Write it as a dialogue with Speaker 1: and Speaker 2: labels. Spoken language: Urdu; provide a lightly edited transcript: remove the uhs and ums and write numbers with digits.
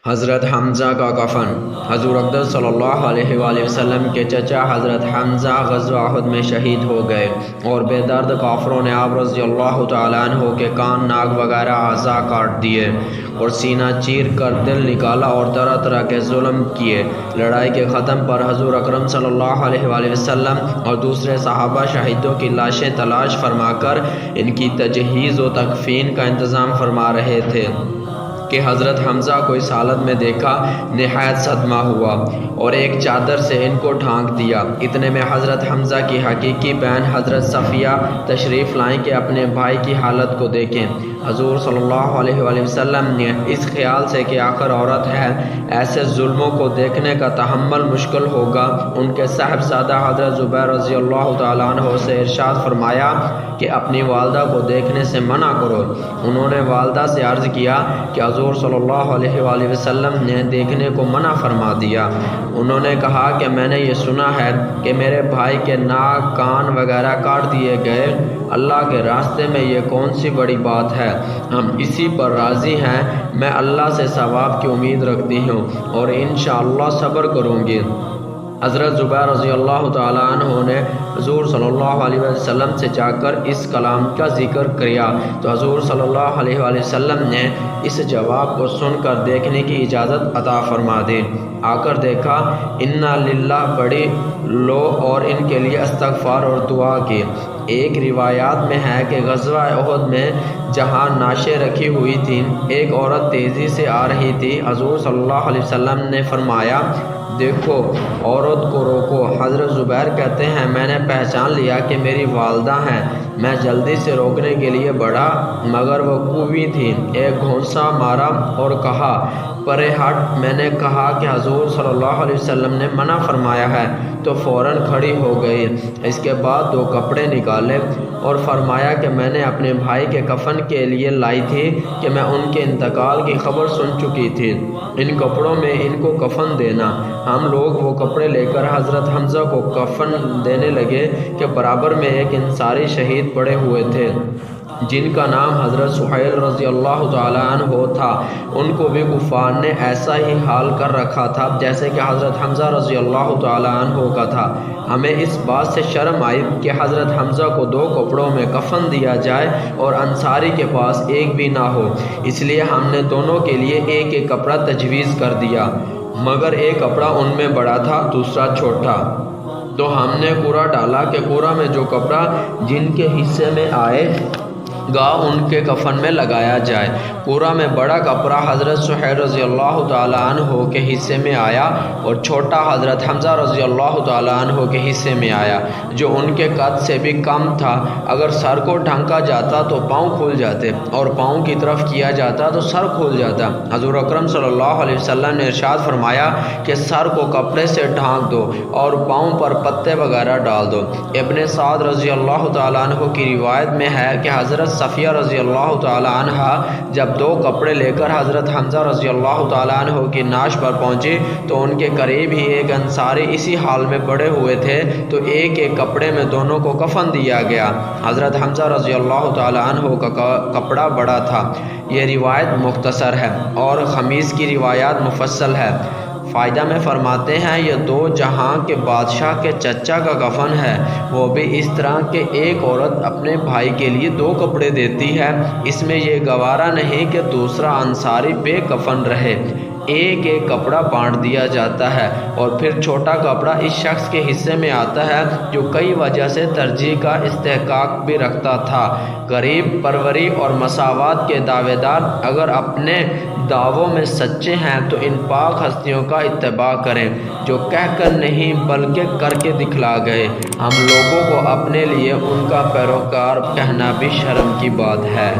Speaker 1: حضرت حمزہ کا کفن۔ حضور اقدس صلی اللہ علیہ وآلہ وسلم کے چچا حضرت حمزہ غزوہ احد میں شہید ہو گئے اور بے درد کافروں نے آپ رضی اللہ تعالیٰ عنہ کے کان، ناک وغیرہ اعضاء کاٹ دیے اور سینہ چیر کر دل نکالا اور طرح طرح کے ظلم کیے۔ لڑائی کے ختم پر حضور اکرم صلی اللہ علیہ وآلہ وسلم اور دوسرے صحابہ شہیدوں کی لاشیں تلاش فرما کر ان کی تجہیز و تکفین کا انتظام فرما رہے تھے کہ حضرت حمزہ کو اس حالت میں دیکھا نہایت صدمہ ہوا اور ایک چادر سے ان کو ڈھانک دیا۔ اتنے میں حضرت حمزہ کی حقیقی بہن حضرت صفیہ تشریف لائیں کہ اپنے بھائی کی حالت کو دیکھیں۔ حضور صلی اللہ علیہ وآلہ وسلم نے اس خیال سے کہ آخر عورت ہے، ایسے ظلموں کو دیکھنے کا تحمل مشکل ہوگا، ان کے صاحبزادہ حضرت زبیر رضی اللہ تعالیٰ عنہ سے ارشاد فرمایا کہ اپنی والدہ کو دیکھنے سے منع کرو۔ انہوں نے والدہ سے عرض کیا کہ حضور صلی اللہ علیہ وآلہ وسلم نے دیکھنے کو منع فرما دیا۔ انہوں نے کہا کہ میں نے یہ سنا ہے کہ میرے بھائی کے ناک، کان وغیرہ کاٹ دیے گئے، اللہ کے راستے میں یہ کون سی بڑی بات ہے، ہم اسی پر راضی ہیں۔ میں اللہ سے ثواب کی امید رکھتی ہوں اور انشاءاللہ صبر کروں گی۔ حضرت زبیر رضی اللہ تعالیٰ عنہ نے حضور صلی اللہ علیہ وسلم سے جا کر اس کلام کا ذکر کیا تو حضور صلی اللہ علیہ وآلہ وسلم نے اس جواب کو سن کر دیکھنے کی اجازت عطا فرما دی۔ آ کر دیکھا، انا للہ پڑھی لو اور ان کے لیے استغفار اور دعا کی۔ ایک روایات میں ہے کہ غزوہ احد میں جہاں ناشیں رکھی ہوئی تھیں، ایک عورت تیزی سے آ رہی تھی۔ حضور صلی اللہ علیہ وسلم نے فرمایا، دیکھو عورت کو روکو۔ حضرت زبیر کہتے ہیں، میں نے پہچان لیا کہ میری والدہ ہیں۔ میں جلدی سے روکنے کے لیے بڑھا مگر وہ کوی تھی۔ ایک گھونسا مارا اور کہا، پرے ہٹ۔ میں نے کہا کہ حضور صلی اللہ علیہ وسلم نے منع فرمایا ہے، تو فوراً کھڑی ہو گئی۔ اس کے بعد 2 کپڑے نکالے اور فرمایا کہ میں نے اپنے بھائی کے کفن کے لیے لائی تھی کہ میں ان کے انتقال کی خبر سن چکی تھی، ان کپڑوں میں ان کو کفن دینا۔ ہم لوگ وہ کپڑے لے کر حضرت حمزہ کو کفن دینے لگے کہ برابر میں ایک انصاری شہید پڑے ہوئے تھے جن کا نام حضرت سہیل رضی اللہ تعالیٰ عنہ تھا۔ ان کو بھی کفار نے ایسا ہی حال کر رکھا تھا جیسے کہ حضرت حمزہ رضی اللہ تعالیٰ عنہ کا تھا۔ ہمیں اس بات سے شرم آئی کہ حضرت حمزہ کو 2 کپڑوں میں کفن دیا جائے اور انصاری کے پاس ایک بھی نہ ہو، اس لیے ہم نے دونوں کے لیے ایک ایک کپڑا تجویز کر دیا، مگر ایک کپڑا ان میں بڑا تھا، دوسرا چھوٹا۔ تو ہم نے قرعہ ڈالا کہ قرعہ میں جو کپڑا جن کے حصے میں آئے گا ان کے کفن میں لگایا جائے۔ قرعہ میں بڑا کپڑا حضرت سہیل رضی اللہ تعالیٰ عنہ کے حصے میں آیا اور چھوٹا حضرت حمزہ رضی اللہ تعالیٰ عنہ کے حصے میں آیا، جو ان کے قد سے بھی کم تھا۔ اگر سر کو ڈھانکا جاتا تو پاؤں کھل جاتے اور پاؤں کی طرف کیا جاتا تو سر کھل جاتا۔ حضور اکرم صلی اللہ علیہ وسلم نے ارشاد فرمایا کہ سر کو کپڑے سے ڈھانک دو اور پاؤں پر پتے وغیرہ ڈال دو۔ ابن سعد رضی اللہ تعالیٰ عنہ کی روایت میں ہے کہ حضرت صفیہ رضی اللہ تعالیٰ عنہ جب 2 کپڑے لے کر حضرت حمزہ رضی اللہ تعالیٰ عنہ کی نعش پر پہنچی تو ان کے قریب ہی ایک انصاری اسی حال میں پڑے ہوئے تھے، تو ایک ایک کپڑے میں دونوں کو کفن دیا گیا۔ حضرت حمزہ رضی اللہ تعالیٰ عنہ کا کپڑا بڑا تھا۔ یہ روایت مختصر ہے اور خمیس کی روایات مفصل ہے۔ فائدہ میں فرماتے ہیں، یہ 2 جہاں کے بادشاہ کے چچا کا کفن ہے، وہ بھی اس طرح کہ ایک عورت اپنے بھائی کے لیے 2 کپڑے دیتی ہے، اس میں یہ گوارا نہیں کہ دوسرا انصاری بے کفن رہے۔ ایک ایک کپڑا بانٹ دیا جاتا ہے اور پھر چھوٹا کپڑا اس شخص کے حصے میں آتا ہے جو کئی وجہ سے ترجیح کا استحقاق بھی رکھتا تھا۔ غریب پروری اور مساوات کے دعوے دار اگر اپنے دعووں میں سچے ہیں تو ان پاک ہستیوں کا اتباع کریں جو کہہ کر نہیں بلکہ کر کے دکھلا گئے۔ ہم لوگوں کو اپنے لیے ان کا پیروکار کہنا بھی شرم کی بات ہے۔